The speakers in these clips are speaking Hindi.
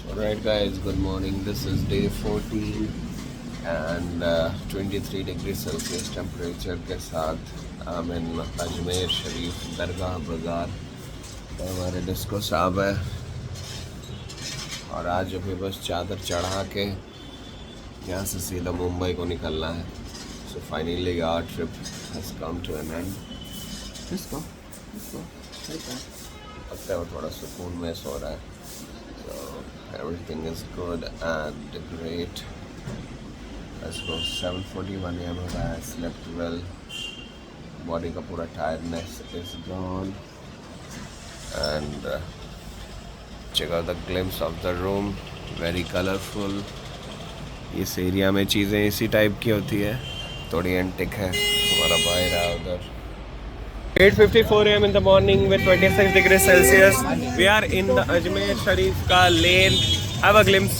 Alright guys, good morning. This is day 14 and 23 degrees Celsius temperature के साथ I'm in अजमेर शरीफ दरगाह बाज़ार। तो हमारे डिस्को साहब है और आज अभी बस चादर चढ़ा के यहाँ से सीधा मुंबई को निकलना है। So finally our trip has come to an end. Disco लगता है वो थोड़ा सुकून में सो रहा है। So everything is good and great. Let's go. 7:41 AM हो रहा है. Slept well. Body का पूरा tiredness is gone. And check out the glimpse of the room. Very colorful. इस एरिया में चीज़ें इसी टाइप की होती है, थोड़ी एंटिक है। हमारा भाई रहा उधर। 8:54 AM in the morning with 26 degrees Celsius. We are in the Ajmer Sharif ka lane. Have a glimpse.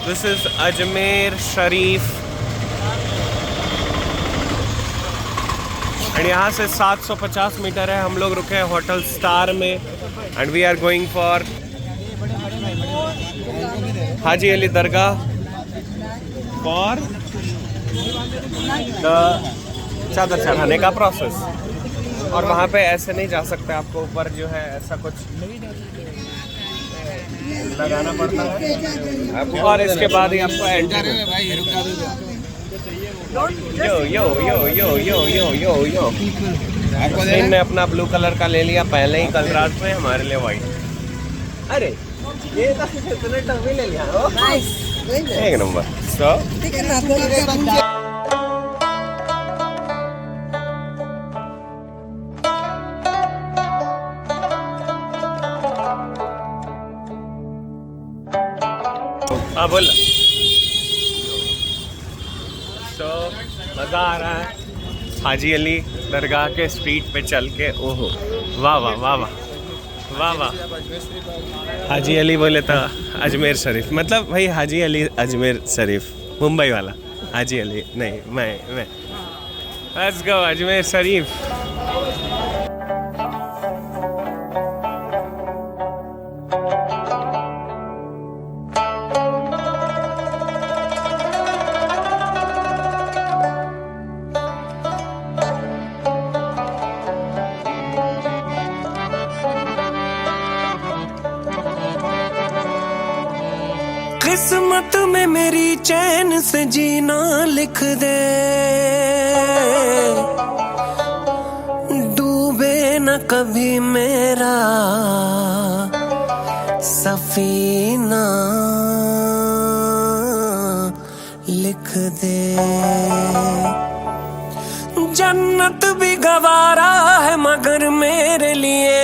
This is Ajmer Sharif. And यहाँ से 750 मीटर है। हम लोग रुके हैं होटल स्टार में and we are going for Haji Ali Dargah for the चादर चढ़ाने का प्रोसेस। और वहाँ पे ऐसे नहीं जा सकते, आपको ऊपर जो है ऐसा कुछ लगाना पड़ता है और इसके बाद ही आपको एंट्री। यो यो यो यो यो यो यो यो ने अपना ब्लू कलर का ले लिया पहले ही कल रात में, हमारे लिए वाइट। अरे ये तो ले लिया एक नंबर। सो हाँ बोल। तो मज़ा आ रहा है हाजी अली दरगाह के स्ट्रीट पे चल के। ओहो वाह वाह वाह वाह वाह वाह। हाजी अली बोले तो अजमेर शरीफ, मतलब भाई हाजी अली अजमेर शरीफ मुंबई वाला हाजी अली नहीं, मैं लेट्स गो अजमेर शरीफ। किस्मत में मेरी चैन से जीना लिख दे, डूबे न कभी मेरा सफीना लिख दे। जन्नत भी गवारा है मगर मेरे लिए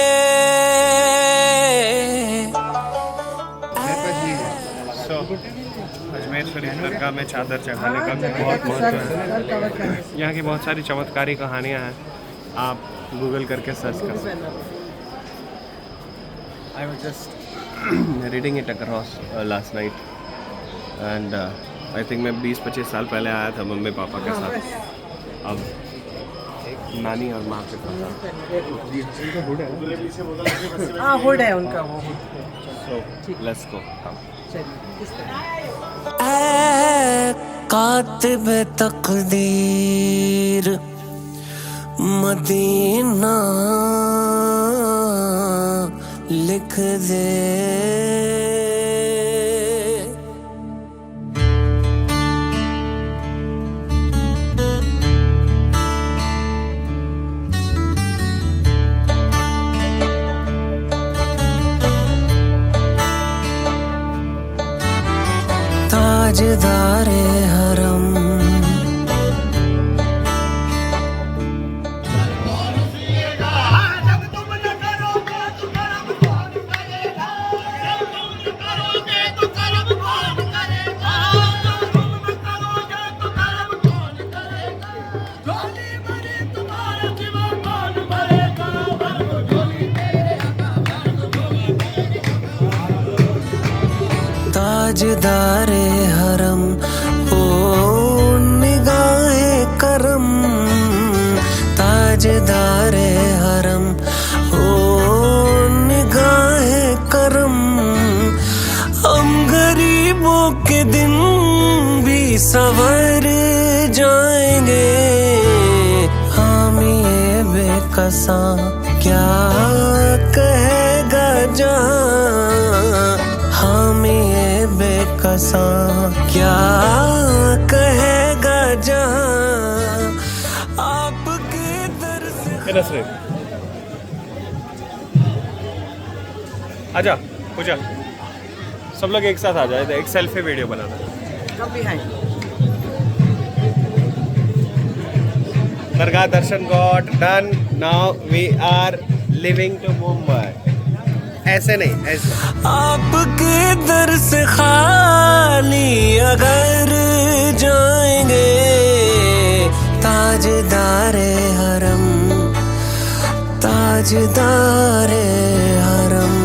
अजमेर शरीफ दरगाह में चादर चढ़ाने का बहुत महत्व है। यहाँ की बहुत सारी चमत्कारी कहानियाँ हैं, आप गूगल करके सर्च कर सकते हैं। I was just reading it across last night and I think मैं 20-25 साल पहले आया था मम्मी पापा के साथ। अब नानी और माँ के साथ। हाँ हुड है उनका वो। सो लेट्स गो। ऐ कातिब तकदीर मदीना लिख दे। ताजदारे हरम ताजदारे हरम ओ निगाहे करम, ताजदारे हरम ओ निगाहे करम। हम घर के दिन भी संवर जाएंगे। हम ये बेकसा क्या कहेगा जहां, हम ये बेकसा क्या कहेगा जहां, आपके दर से। आजा पूजा, सब लोग एक साथ आ जाए, एक सेल्फी वीडियो बनाना। Come behind. Dargah darshan got done, now we are living to Mumbai. ऐसे नहीं, ऐसे। आपके दर से खाली अगर जाएंगे, ताजदारे हरम, ताजदारे हरम।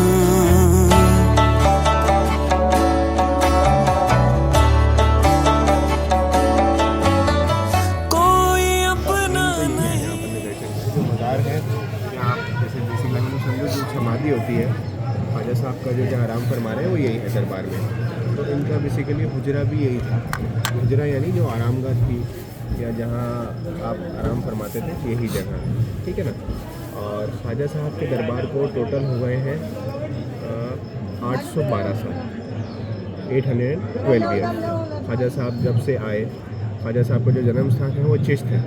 कोई अपना नहीं। जो मज़ार है यहाँ जैसे बेसिक लाइन में समझो जो समाधि होती है ख्वाजा साहब का जो जहाँ आराम फरमा रहे हैं वो यही है दरबार में। तो इनका बेसिकली हुजरा भी यही था। हुजरा यानी जो आरामगाह थी या जहाँ आप आराम फरमाते थे यही जगह, ठीक है ना। और ख्वाजा साहब के दरबार को टोटल हो गए हैं 812 साल, 812 ईयर। ख्वाजा साहब जब से आए, ख्वाजा साहब का जो जन्म स्थान है वो चिश्त है,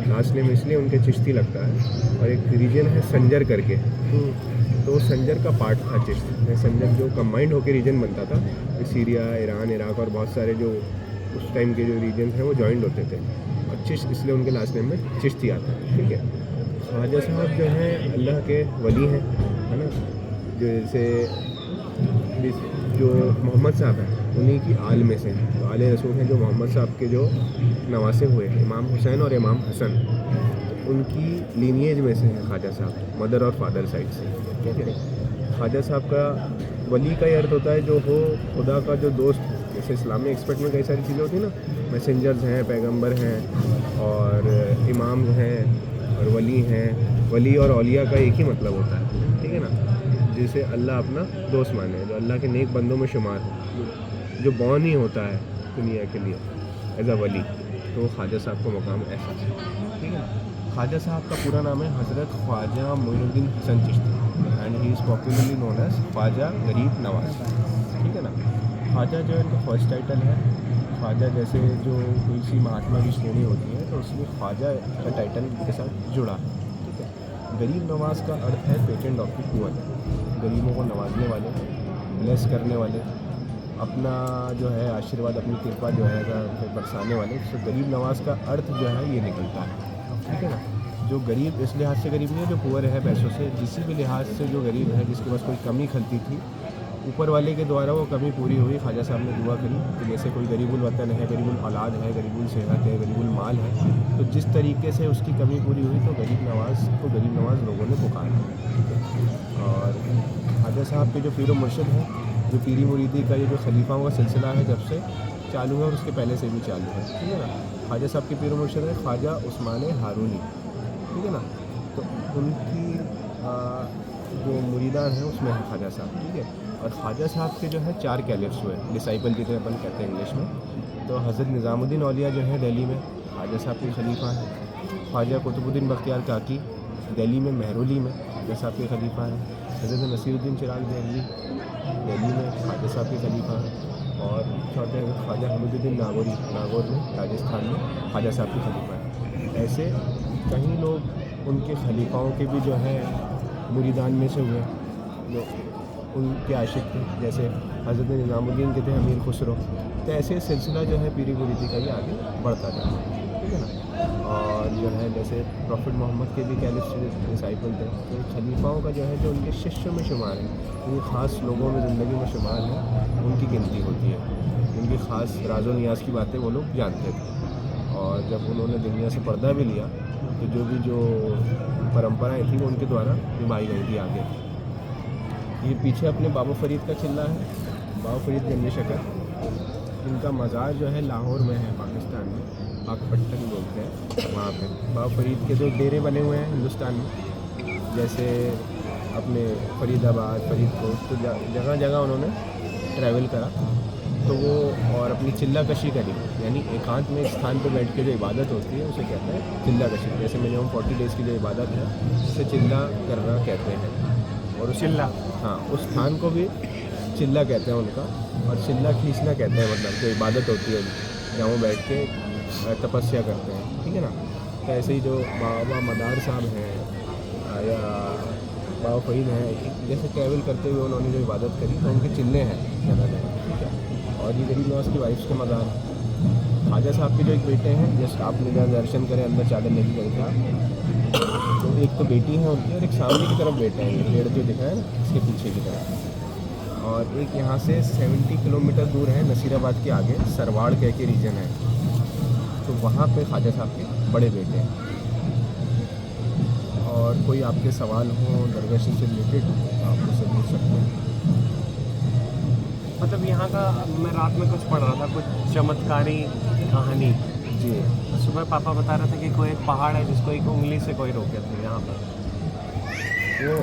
लास्ट नेम इसलिए उनके चिश्ती लगता है। और एक रीजन है संजर करके, तो संजर का पार्ट था चिश्त। संजर जो कंबाइंड होकर रीजन बनता था, सीरिया, ईरान, इराक और बहुत सारे जो उस टाइम के जो रीजन हैं वो जॉइंट होते थे, और चिश्त इसलिए उनके लास्ट नेम में चिश्ती आता है, ठीक है। ख्वाजा साहब जो हैं अल्लाह के वली हैं, है ना। जैसे जो मोहम्मद साहब हैं उन्हीं की आल में से, तो आले रसूल हैं जो मोहम्मद साहब के जो नवासे हुए इमाम हुसैन और इमाम हसन, उनकी लीनिएज में से हैं ख्वाजा साहब, मदर और फादर साइड से, ठीक है। ख्वाजा साहब का वली का ये अर्थ होता है जो हो खुदा का जो दोस्त हो। जैसे इस्लामी एक्सपेक्ट में कई सारी चीज़ें होती हैं ना, मैसेंजर्स हैं, पैगंबर हैं और इमाम हैं और वली हैं। वली और औलिया का एक ही मतलब होता है, ठीक है ना। जिसे अल्लाह अपना दोस्त माने, जो अल्लाह के नेक बंदों में शुमार हो, जो बॉर्न ही होता है दुनिया के लिए एज अ वली, तो ख्वाजा साहब का मकाम ऐसा है, ठीक है ना। ख्वाजा साहब का पूरा नाम है Hazrat Khwaja Moinuddin Hasan Chishti and he is popularly known as Khwaja Garib Nawaz, ठीक है ना। ख्वाजा जो है इनका फर्स्ट टाइटल है। ख्वाजा जैसे जो कोई सी महात्मा की श्रेणी होती है तो उसमें ख्वाजा का टाइटल के साथ जुड़ा, ठीक है। गरीब नवाज का अर्थ है पेटेंट ऑफ द पुअर, गरीबों को नवाजने वाले, ब्लेस करने वाले, अपना जो है आशीर्वाद, अपनी कृपा जो है बरसाने वाले। तो गरीब नवाज का अर्थ जो है ये निकलता है, ठीक है ना। जो गरीब इस लिहाज से गरीब नहीं है जो पुअर है पैसों से, किसी भी लिहाज से जो गरीब है, जिसके पास कोई कमी खलती थी, ऊपर वाले के द्वारा वो कमी पूरी हुई। ख्वाजा साहब ने दुआ करी कि जैसे कोई गरीबुल वतन है, गरीबुल औलाद है, गरीबुल सेहत है, गरीबुल माल है, तो जिस तरीके से उसकी कमी पूरी हुई तो गरीब नवाज को गरीब नवाज लोगों ने पुकारा, ठीक है। और ख्वाजा साहब के जो पीर मुर्शिद हैं, जो पीरी मुरीदी का ये जो खलीफाओं का सिलसिला है जब से चालू है और उसके पहले से भी चालू है, ठीक है ना। ख्वाजा साहब के पीर मुर्शिद है ख्वाजा उस्मान हारूनी, ठीक है ना। तो उनकी जो मुरीदान है उसमें है ख्वाजा साहब, ठीक है। और ख्वाजा साहब के जो है 4 कैलिफ्स हुए, डिसाइपल जिसे अपन कहते हैं इंग्लिश में। तो हज़रत निज़ामुद्दीन औलिया जो है दिल्ली में ख्वाजा साहब के खलीफा हैं। ख्वाजा कुतुबुद्दीन बख्तियार काकी दिल्ली में महरोली में ख्वाजा साहब के खलीफा हैं। हज़रत नसीरुद्दीन चिराग दिल्ली में ख्वाजा साहब के खलीफा हैं। और चौथे हज़रत ख्वाजा हमीदुद्दीन नागौर में राजस्थान में ख्वाजा साहब के खलीफा हैं। ऐसे कहीं लोग उनके खलीफाओं के भी जो है मुरीदान में से हुए जो उनके आशिक थे, जैसे हज़रत निज़ामुद्दीन के थे अमीर खुसरो। तो ऐसे सिलसिला जो है पीरी मुरीदी का ये आगे बढ़ता जाता है, ठीक है ना। और जो है जैसे प्रॉफिट मोहम्मद के भी कैलिफ डिसाइपल थे, तो खलीफाओं का जो है जो उनके शिष्य में शुमार है, उनके ख़ास लोगों में ज़िंदगी में शुमार है, उनकी गिनती होती है। उनकी ख़ास राज़ो नियाज़ की बातें वो लोग जानते थे। और जब उन्होंने दुनिया से पर्दा भी लिया तो जो परंपराएं थी वो उनके द्वारा निभाई गई थी आगे। ये पीछे अपने बाबा फरीद का चिल्ला है, बाबा फरीद गंज शकर। इनका मज़ार जो है लाहौर में है, पाकिस्तान में, पाकपट्टन बोलते हैं वहाँ पे। बाबा फरीद के जो डेरे बने हुए हैं हिंदुस्तान में, जैसे अपने फरीदाबाद, फरीदकोट, तो जगह जगह उन्होंने ट्रैवल करा तो वो और अपनी चिल्ला कशी करी, यानी एकांत में एक स्थान पे बैठ के जो इबादत होती है उसे कहते हैं चिल्ला कशी। जैसे मिनिमम 40 डेज़ की जो इबादत है उसे चिल्ला करना कहते हैं। और उस चिल्ला, हाँ, उस स्थान को भी चिल्ला कहते हैं उनका, और चिल्ला खींचना कहते हैं, मतलब जो इबादत होती है जहाँ वो बैठ के तपस्या करते हैं, ठीक है ना। तो ऐसे ही जो बाबा मदार साहब हैं या बाबा फरीद हैं, जैसे ट्रैवल करते हुए उन्होंने जो इबादत करी तो उनके चिल्ले हैं ज़्यादा, ठीक है। और ये गरीब नवाज की वाइफ्स के मज़ार, ख्वाजा साहब के जो एक बेटे हैं, जस्ट आपने जहाँ दर्शन करें अंदर चादर लेके गए थे, तो एक तो बेटी है उनकी और एक सामने की तरफ बेटा है, ये पेड़ जो दिखा है ना इसके पीछे की तरफ। और एक यहाँ से 70 किलोमीटर दूर है नसीराबाद के आगे सरवाड़ कह के रीजन है, तो वहाँ पे ख्वाजा साहब के बड़े बेटे हैं। और कोई आपके सवाल हो दरगाह से रिलेटेड आप मुझसे पूछ सकते हैं। मतलब यहाँ का मैं रात में कुछ पढ़ रहा था, कुछ चमत्कारी कहानी। जी, सुबह पापा बता रहे थे कि कोई एक पहाड़ है जिसको एक उंगली से कोई रोके थे यहाँ पर।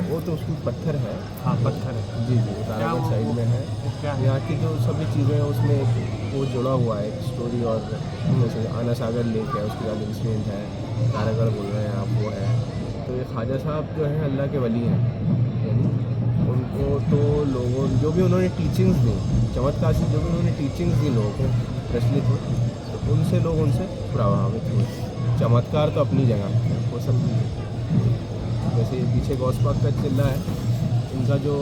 वो तो उसमें पत्थर है। हाँ, पत्थर है। जी जी, तारागढ़ साइड में है। क्या है? यहाँ की जो सभी चीज़ें हैं उसमें वो जुड़ा हुआ है एक स्टोरी, और जैसे आना सागर लेक है उसके बाद इंसिडेंट है, तारागढ़ बोल रहे हैं आप, वो है। तो ये ख्वाजा साहब जो हैं अल्लाह के वली हैं, यानी उनको तो लोगों जो भी उन्होंने टीचिंग्स दी, चमत्कार से जो भी उन्होंने टीचिंग्स दी लोगों को प्रचलित हुए, तो उनसे लोग उनसे प्रभावित हुए। चमत्कार तो अपनी जगह वो सब जैसे पीछे गौस पाक का चिल्ला है, इनका जो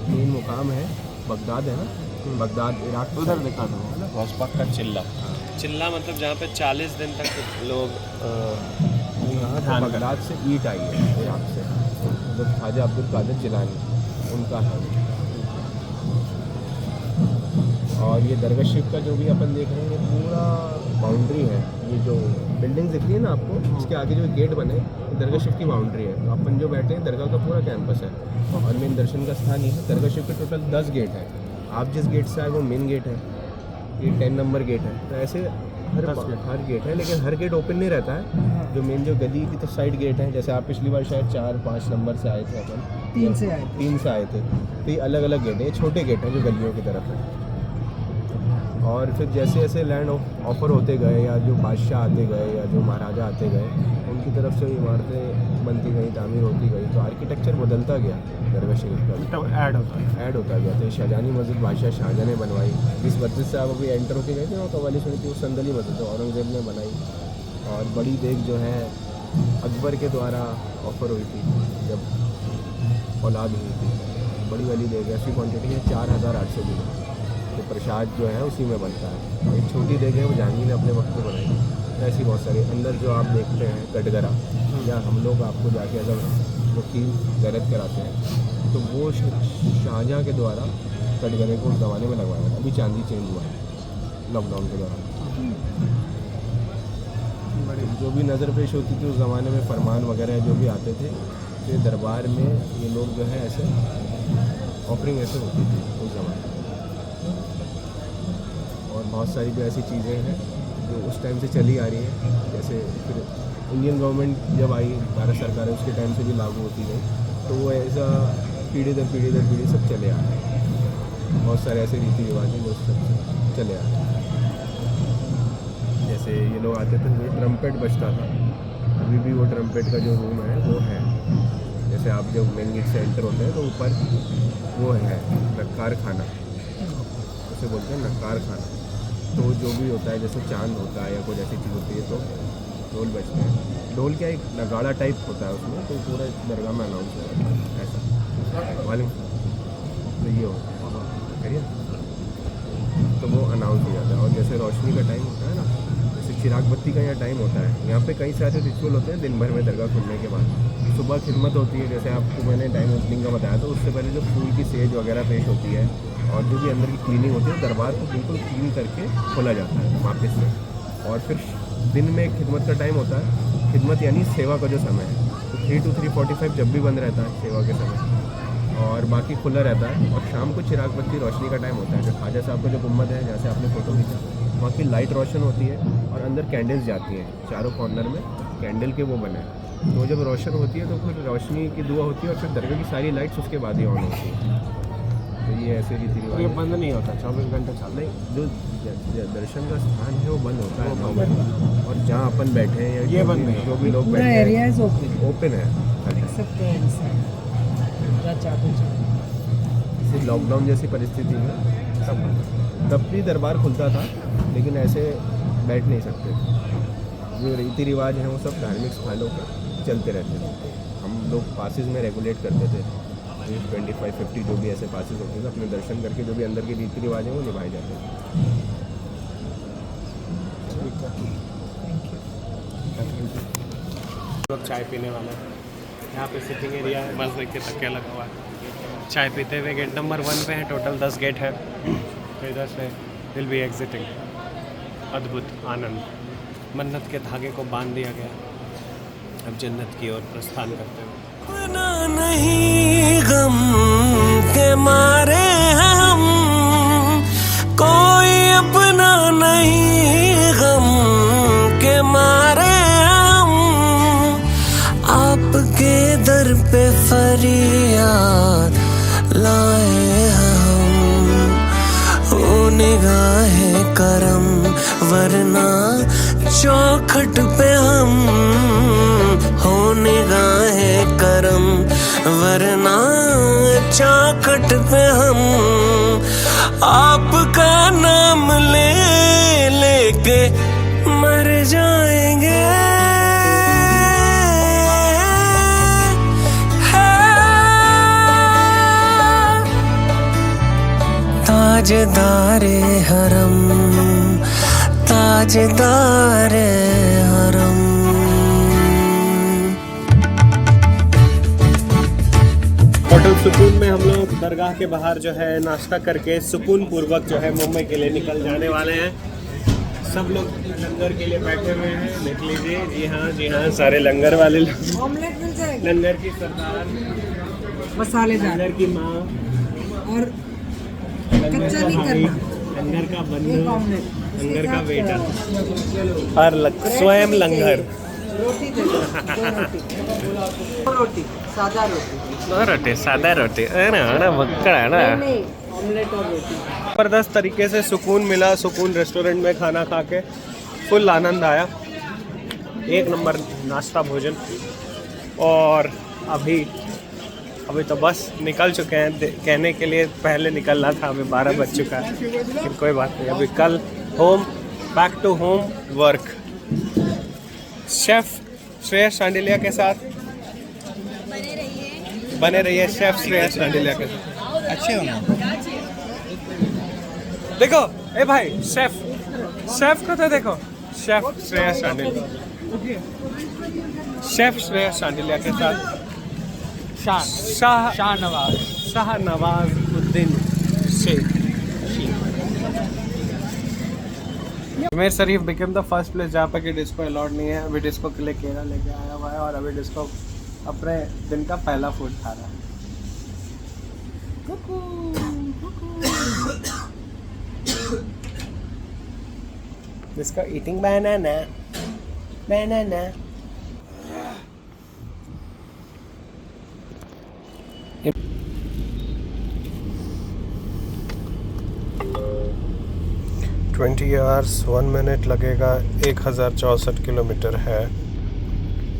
मेन मुकाम है बगदाद है ना, बगदाद इराक उधर दिखा दो है ना, गौस पाक का चिल्ला। चिल्ला मतलब जहाँ पे 40 दिन तक लोग यहाँ तो बगदाद से ईट आई है इराक से, मतलब ख्वाजा अब्दुल कादिर जिलानी उनका है। और ये दरगाह शरीफ का जो भी अपन देख रहे हैं ये पूरा बाउंड्री है, ये जो बिल्डिंग दिख रही है ना आपको, इसके आगे जो गेट बने दरगाह शरीफ की बाउंड्री है। तो अपन जो बैठे हैं दरगाह का पूरा कैंपस है, और मेन दर्शन का स्थान ये है। दरगाह शरीफ के टोटल 10 गेट है, आप जिस गेट से आए वो मेन गेट है, ये 10 नंबर गेट है। तो ऐसे हर गेट है, लेकिन हर गेट ओपन नहीं रहता है। जो मेन जो गली की तो साइड गेट है, जैसे आप पिछली बार शायद 4-5 नंबर से आए थे, अपन 3 से आए थे, तो ये अलग अलग गेट है, ये छोटे गेट हैं जो गलियों की तरफ है। और फिर जैसे जैसे लैंड ऑफर होते गए, या जो बादशाह आते गए, या जो महाराजा आते गए, उनकी तरफ से इमारतें बनती गई, तामीर होती गई, तो आर्किटेक्चर बदलता गया दरगाह शरीफ का, ऐड होता गया। तो शाहजहानी मस्जिद बादशाह शाहजहाँ ने बनवाई, जिस मस्जिद से आप अभी एंटर होके गए थे वहाँ कवाली सुनी थी, वो संदली मस्जिद औरंगजेब ने बनाई। और बड़ी देग जो है अकबर के द्वारा ऑफ़र हुई थी जब औलाद हुई थी, बड़ी वाली देग ऐसी क्वान्टिटी है 4800 किलो, तो प्रसाद जो है उसी में बनता है। एक छोटी देग है वो जहांगीर ने अपने वक्त में बनाई। ऐसी बहुत सारी अंदर जो आप देखते हैं कटघरा, या हम लोग आपको जाके अगर वकील गलत कराते हैं तो वो शाहजहाँ के द्वारा कटघरे को उस ज़माने में लगवाया था। अभी चांदी चेंज हुआ है लॉकडाउन के दौरान। जो भी नज़र पेश होती थी उस ज़माने में, फरमान वगैरह जो भी आते थे, तो दरबार में ये लोग जो है ऐसे ऑफरिंग ऐसे होती थी उस ज़माने में। और बहुत सारी जो ऐसी चीज़ें हैं जो उस टाइम से चली आ रही हैं, जैसे फिर इंडियन गवर्नमेंट जब आई, भारत सरकार है, उसके टाइम से भी लागू होती गई, तो वो ऐसा पीढ़ी दर पीढ़ी सब चले आ रहे हैं। बहुत सारे ऐसे रीति रिवाज हैं जो सब चले आ रहे हैं। जैसे ये लोग आते थे, वो ट्रम्पेट बजता था, अभी भी वो ट्रम्पेट का जो रूम है वो है। जैसे आप जब मेन गेट से एंटर होते हैं तो ऊपर वो है नक्कार खाना, उसे बोलते हैं नक्कार खाना। तो जो भी होता है, जैसे चांद होता है या कोई ऐसी चीज़ होती है तो ढोल बजते हैं। ढोल क्या एक नगाड़ा टाइप होता है उसमें, तो पूरा दरगाह में अनाउंस हो जाता है ऐसा वाले। तो ये होता है, करिए, तो वो अनाउंस हो जाता है। और जैसे रोशनी का टाइम होता है ना, जैसे चिराग बत्ती का यहाँ टाइम होता है, यहाँ पे कई सारे रिचुअल होते हैं दिन भर में दरगाह खुलने के बाद। सुबह खिदमत होती है, जैसे आपको मैंने टाइम ओपनिंग का बताया, तो उससे पहले जो फूल की सेज वगैरह पेश होती है, और जो भी अंदर की क्लीनिंग होती है, दरबार को बिल्कुल क्लीन करके खोला जाता है वापस से। और फिर दिन में खिदमत का टाइम होता है, खिदमत यानी सेवा का जो समय है, तो 3 to 3:45 जब भी बंद रहता है सेवा के समय, और बाकी खुला रहता है। और शाम को चिराग बत्ती रोशनी का टाइम होता है। जो ख्वाजा साहब का जो गुम्बद है, जहाँ से आपने फ़ोटो खींचा, वहाँ की लाइट रोशन होती है, और अंदर कैंडल्स जाती हैं, चारों कॉर्नर में कैंडल के वो बने। तो जब रोशन होती है तो फिर रोशनी की दुआ होती है, और फिर दरगाह की सारी लाइट्स उसके बाद ही ऑन होती है। तो ये ऐसे रीति रिवाज ये है। बंद नहीं होता, 24 घंटे चलता नहीं, जो दर्शन का स्थान है वो बंद होता है 9 बजे, और जहाँ अपन बैठे हैं या ये जो बंद भी- नहीं है। जो भी लोग पूरा बैठे एरिया हैं इज ओपन ओपन है खाली। एक्सेप्ट इंसाइड जैसे लॉकडाउन जैसी परिस्थिति में तब भी दरबार खुलता था, लेकिन ऐसे बैठ नहीं सकते थे। जो रीति रिवाज हैं वो सब धार्मिक स्थलों पर चलते रहते थे। हम लोग पासिस में रेगुलेट करते थे, 25-50 जो भी ऐसे पासिस होते थे, अपने दर्शन करके जो भी अंदर के रीति रिवाज हैं वो निभाए जाते थे। लोग चाय पीने वाले हैं। यहाँ पे सिटिंग एरिया है, मस्त देख के तकिया लगा हुआ है। चाय पीते हुए गेट नंबर 1 पे है, टोटल 10 गेट है। तो इधर से विल बी एग्जिटिंग। अद्भुत आनंद, मन्नत के धागे को बांध दिया गया। अब जन्नत की ओर प्रस्थान करते हुए अपना नहीं गम के मारे हम, कोई अपना नहीं गम के मारे हम, आपके दर पे फरियाद लाए हम, ओ निगाहे करम वरना चौखट पे हम, हो निगाहे करम वरना चौखट पे हम, आपका नाम ले लेके मर जाएंगे। ताजदारे हरम, ताजदारे हरम। होटल सुकून में हम लोग दरगाह के बाहर जो है नाश्ता करके सुकून पूर्वक जो है मुंबई के लिए निकल जाने वाले हैं। सब लोग लंगर के लिए बैठे हुए हैं, देख लीजिए। जी हाँ, सारे लंगर वाले लोग। ऑमलेट मिल जाएगा, लंगर की सरदार, मसालेदार लंगर की माँ, और लंगर कच्चा का नहीं भाई, करना। लंगर का एक बंधु, ऑमलेट, उसके लंगर का साथ बेटा और स्वयं लंगर। रोटी दे दो, 2 रोटी, 2 रोटी, सादा रोटी, रोटी, सादा रोटी, बक्कड़ा ना। नहीं ऑमलेट और रोटी। ज़बरदस्त तरीके से सुकून मिला। सुकून रेस्टोरेंट में खाना खा के फुल आनंद आया। एक नंबर नाश्ता भोजन। और अभी तो बस निकल चुके हैं। कहने के लिए पहले निकलना था, अभी 12 बज चुका है, लेकिन कोई बात नहीं। अभी कल home, back to homework. Chef Shreyas Shandilya के साथ बने रहिए शेफ श्रेयस शांडिलिया के साथ। अच्छे हो ना? देखो ए भाई, शेफ को तो देखो, शेफ श्रेयस शांडिलिया, शेफ श्रेयस शांडिलिया के साथ Shah Nawazuddin Sheikh. Ajmer Sharif became the first place जहाँ पर कि डिस्को अलाउड नहीं है। अभी डिस्को के लिए केरा लेके आया हुआ है और अभी डिस्को अपने दिन का पहला फूड खा रहा है। डिस्को ईटिंग बनाना। 20 आवर्स 1 मिनट लगेगा। 1064 किलोमीटर है।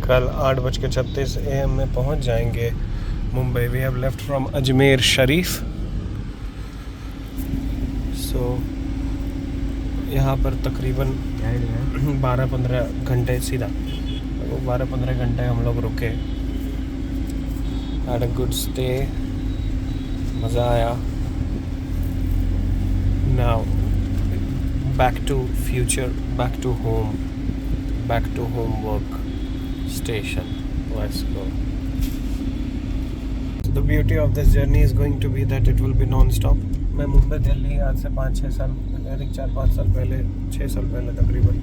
कल 8:36 AM में पहुंच जाएंगे Mumbai. We have left from Ajmer Sharif. So यहाँ पर तकरीबन 12-15 घंटे सीधा 12-15 घंटे हम लोग रुके। हैड अ गुड स्टे, मज़ा आया। Now back to future, back to home work station. Let's go. So the beauty of this journey is going to be that it will be non-stop. मैं मुंबई दिल्ली आज से 5-6 साल, 4-5 साल पहले, 6 साल पहले तकरीबन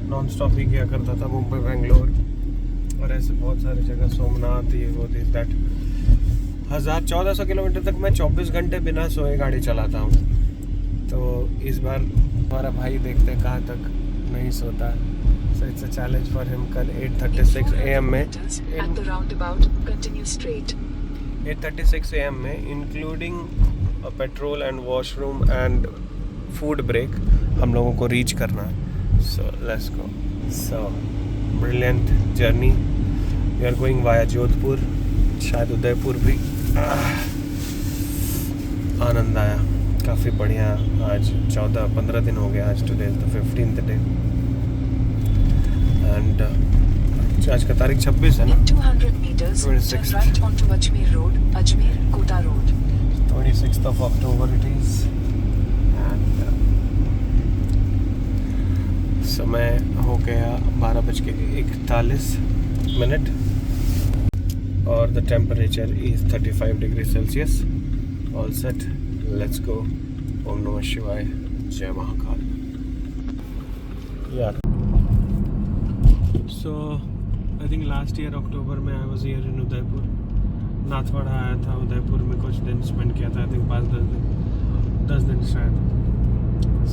नॉन स्टॉप ही किया करता था। मुंबई, बेंगलोर और ऐसे बहुत सारी जगह, सोमनाथ, ये वो दिस दैट। 1400 किलोमीटर तक मैं 24 घंटे बिना सोए गाड़ी चलाता हूँ। तो इस बार हमारा भाई देखते हैं कहाँ तक नहीं सोता। So it's a challenge for him. कल 8:36 AM में, At the roundabout, continue straight. 8:36 AM में including petrol and washroom and food break हम लोगों को रीच करना है. So let's go. So brilliant journey. We are going via Jodhpur, शायद उदयपुर भी. आनंद आया, काफ़ी बढ़िया. आज 14-15 दिन हो गए. आज today is the 15th day and आज का तारीख 26 है ना. 200 meters, 26th. turn right onto Ajmer Road, Ajmer, Kota Road. 26th of October it is and समय हो गया 12:41 और the temperature is 35 degree Celsius. All set, let's go. ओम नमः शिवाय, जय महाकाल. यार so I think last year October में I was here in Udaipur. Nathwara आया था. उदयपुर में कुछ दिन स्पेंड किया था. आई थिंक 10 दिन शायद.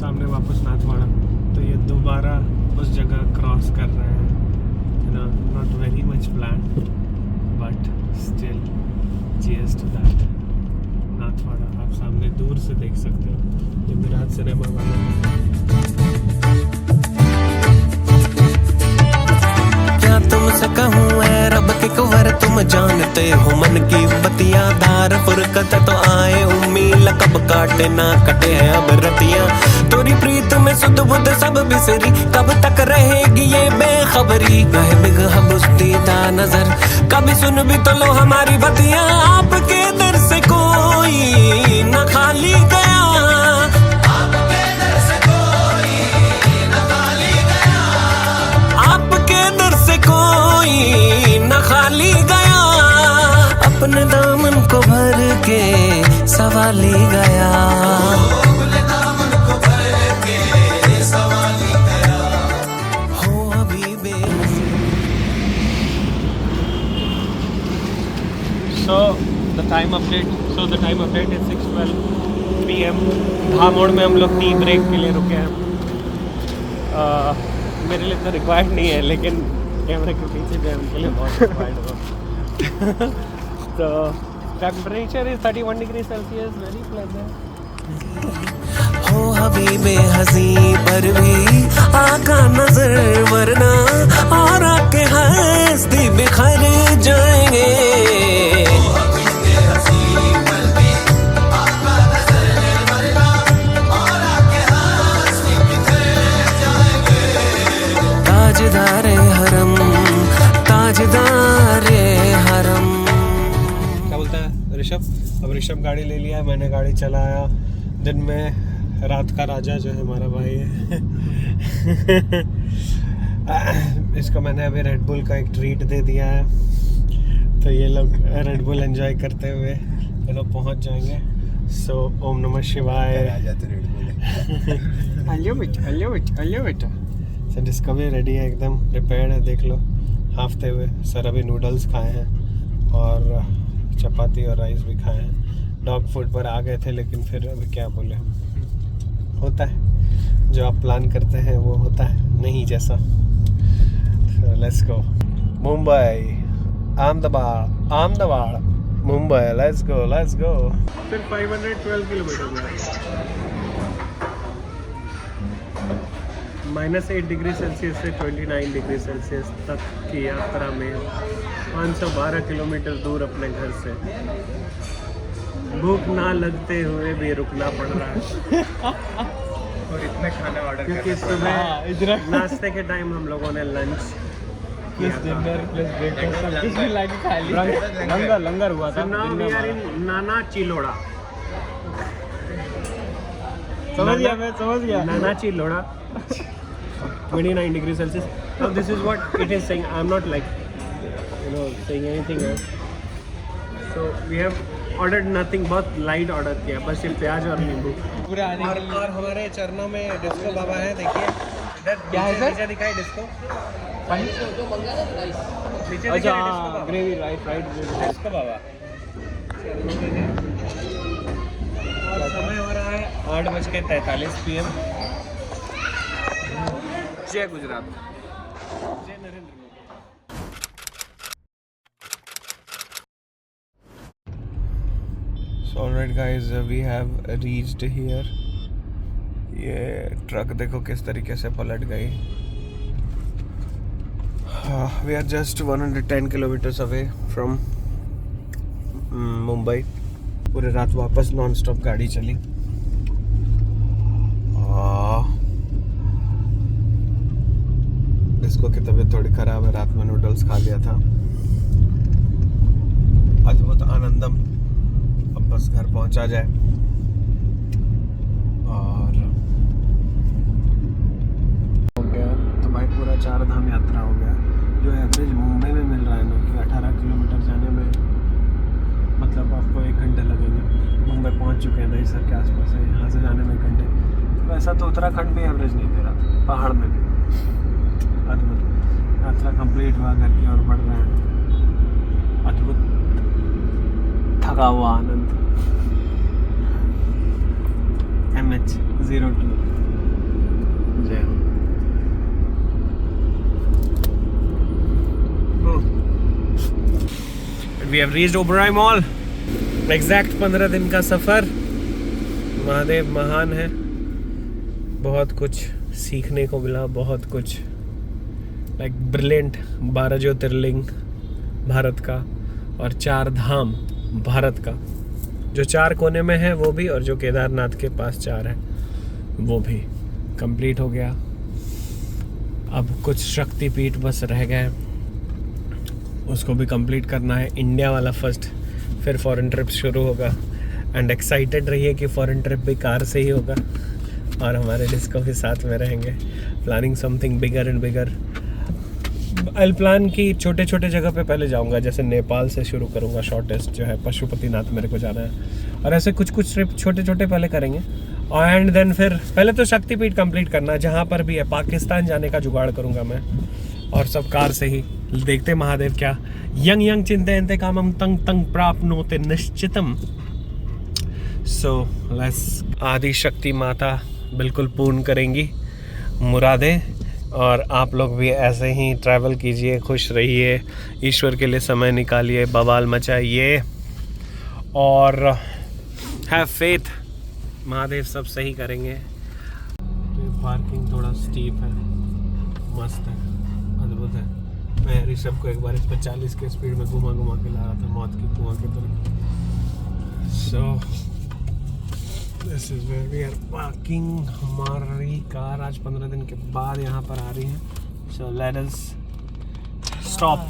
सामने वापस नाथवाड़ा. तो ये दोबारा उस जगह क्रॉस कर रहे हैं. You know, not very much plan but still cheers to that. Nathwara आप सामने दूर से देख सकते हो. ये विराट सिनेमा वाला. क्या तुमसे कहूँ ऐ रब के कुंवर, तुम जानते हो मन की बतियां. धार फुरकत तो आए उम्मीद, कब काटे ना कटे है अब रतियां. तोरी प्रीत में सुध बुध सब बिसरी, कब तक रहेगी ये बेखबरी. रहे बिगह बुस्तीदा नजर, कभी सुन भी तो लो हमारी बतियां. आपके दर से कोई न खाली गया, आपके दर से कोई न खाली गया, आपके दर से कोई न खाली गया. अपने दामन को भर के सवाली गया, अपने दामन को भर के सवाली गया. हो अभी बेबसी. So the time update is 6:12 PM. धामोड़ में हम लोग टी ब्रेक के लिए रुके हैं. मेरे लिए तो रिक्वायर्ड नहीं है, लेकिन कैमरे के पीछे जो है उनके लिए बहुत रिक्वायर्ड हो. तो temperature is 31 degree Celsius. Very pleasant. हो हबीबे हंसी पर भी आका नजर, वरना और आके हंसती बिखर जाएंगे. ताजदारे हरम, ताजदारे हरम. क्या बोलता है ऋषभ? अब ऋषभ गाड़ी ले लिया है, मैंने गाड़ी चलाया. दिन में रात का राजा जो है हमारा भाई है. इसको मैंने अभी रेड बुल का एक ट्रीट दे दिया है. तो ये लोग रेड बुल एंजॉय करते हुए ये लोग पहुंच जाएंगे. सो ओम नमः शिवाय. बेटा. सर डिस्कवरी रेडी है, एकदम प्रिपेयर्ड है. देख लो, हाफते हुए. सर अभी नूडल्स खाए हैं और चपाती और राइस भी खाए हैं. डॉग फूड पर आ गए थे, लेकिन फिर अभी क्या बोले हम. होता है जो आप प्लान करते हैं वो होता है नहीं जैसा. Let's go. Mumbai, Ahmedabad, Mumbai. Let's go. फिर 512 किलोमीटर में -8 डिग्री सेल्सियस से 29 डिग्री सेल्सियस तक की यात्रा में 512 किलोमीटर दूर अपने घर से. भूख ना लगते हुए भी रुकना पड़ रहा है. और इतने खाने ऑर्डर क्योंकि सुबह नाश्ते के टाइम हम लोगों ने लंच लंगर हुआ था. नाना चिलोड़ा. समझ गया. नाना चिलोड़ा 29 degree Celsius. Now this is what it is saying. I'm not like saying anything else. So we have ordered nothing. बहुत लाइट ऑर्डर किया, बस ये प्याज और नींबू. और हमारे चरणों में डिस्को बाबा है. देखिए क्या है सर? नीचे दिखाई डिस्को. अच्छा, ग्रेवी. राइट डिस्को बाबा. और समय हो रहा है 8:43 PM. जय गुजरात. जय Narendra Modi. So alright guys, we have reached here. ये ट्रक देखो किस तरीके से पलट गई. We are just 110 kilometers away from Mumbai. पूरे रात वापस नॉन स्टॉप गाड़ी चली. इसको की तबीयत थोड़ी खराब है, रात में नूडल्स खा लिया था. अद्भुत आनंदम. अब बस घर पहुंचा जाए और हो गया. तो भाई पूरा 4 धाम यात्रा हो गया. जो एवरेज मुंबई में मिल रहा है ना कि 18 किलोमीटर जाने में मतलब आपको 1 घंटे लगेंगे. मुंबई पहुंच चुके हैं नहीं सर के आसपास है, यहाँ से जाने में 1 घंटे. वैसा तो उत्तराखंड भी एवरेज नहीं दे रहा था, पहाड़ में भी. अद्भुत यात्रा कंप्लीट हुआ, घर की ओर बढ़ रहे हैं. अद्भुत थका हुआ आनंद. MH02 जय हो. We have reached Oberoi Mall. Exact 15 दिन का सफ़र. महादेव महान है. बहुत कुछ सीखने को मिला, बहुत कुछ लाइक ब्रिलियंट. 12 ज्योतिर्लिंग भारत का और 4 धाम भारत का. जो 4 कोने में है वो भी, और जो केदारनाथ के पास 4 है वो भी कंप्लीट हो गया. अब कुछ शक्तिपीठ बस रह गए, उसको भी कंप्लीट करना है. इंडिया वाला फर्स्ट, फिर फॉरेन ट्रिप शुरू होगा. एंड एक्साइटेड रहिए कि फॉरेन ट्रिप भी कार से ही होगा और हमारे डिस्को भी साथ में रहेंगे. Planning something bigger and bigger. I plan की छोटे छोटे जगह पे पहले जाऊंगा, जैसे नेपाल से शुरू करूंगा. शॉर्टेस्ट जो है पशुपतिनाथ मेरे को जाना है, और ऐसे कुछ ट्रिप छोटे छोटे पहले करेंगे. एंड देन फिर पहले तो शक्तिपीठ कंप्लीट करना जहाँ पर भी है. पाकिस्तान जाने का जुगाड़ करूंगा मैं, और सब कार से ही. देखते महादेव क्या. यंग यंग चिंतयन्ते कामम तंग तंग प्राप्नोते निश्चितम. So let's. आदि शक्ति माता बिल्कुल पूर्ण करेंगी मुरादें. और आप लोग भी ऐसे ही ट्रैवल कीजिए, खुश रहिए, ईश्वर के लिए समय निकालिए, बवाल मचाइए और हैव फेथ. महादेव सब सही करेंगे. पार्किंग थोड़ा स्टीप है, मस्त है, अद्भुत है. मैं ऋषभ को एक बार इस पर 40 के स्पीड में घुमा के ला रहा था, मौत की कुआं की तरफ. So this is where we are parking. हमारी कार आज 15 दिन के बाद यहाँ पर आ रही है. So let us stop.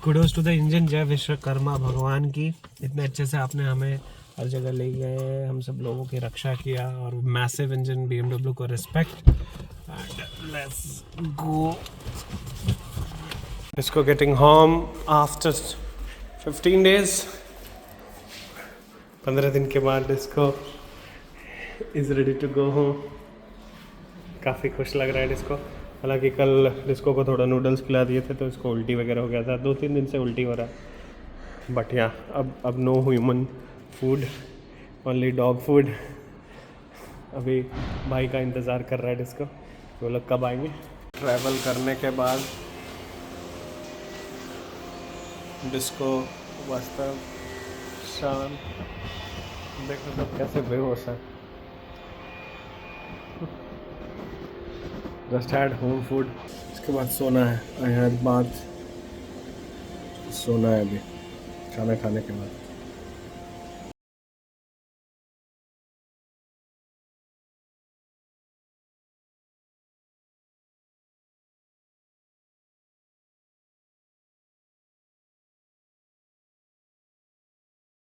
Kudos to the engine. जय विश्वकर्मा भगवान की. इतने अच्छे से आपने हमें हर जगह ले गए, हम सब लोगों की रक्षा किया. और मैसिव इंजन BMW को रिस्पेक्ट. And let's go. इसको गेटिंग होम आफ्टर 15 days. 15 दिन के बाद Disco is ready to go home. काफ़ी खुश लग रहा है डिस्को. हालांकि कल डिस्को को थोड़ा नूडल्स खिला दिए थे तो इसको उल्टी वगैरह हो गया था. 2-3 दिन से उल्टी हो रहा है. बट या अब no human food, only dog food. अभी भाई का इंतज़ार कर रहा है डिस्को, वो लोग कब आएंगे. ट्रैवल करने के बाद डिस्को वास्तव शांत. देखो सब कैसे बेहोश है. Just had home food. इसके बाद सोना है. I had bath. सोना है अभी खाना खाने के बाद.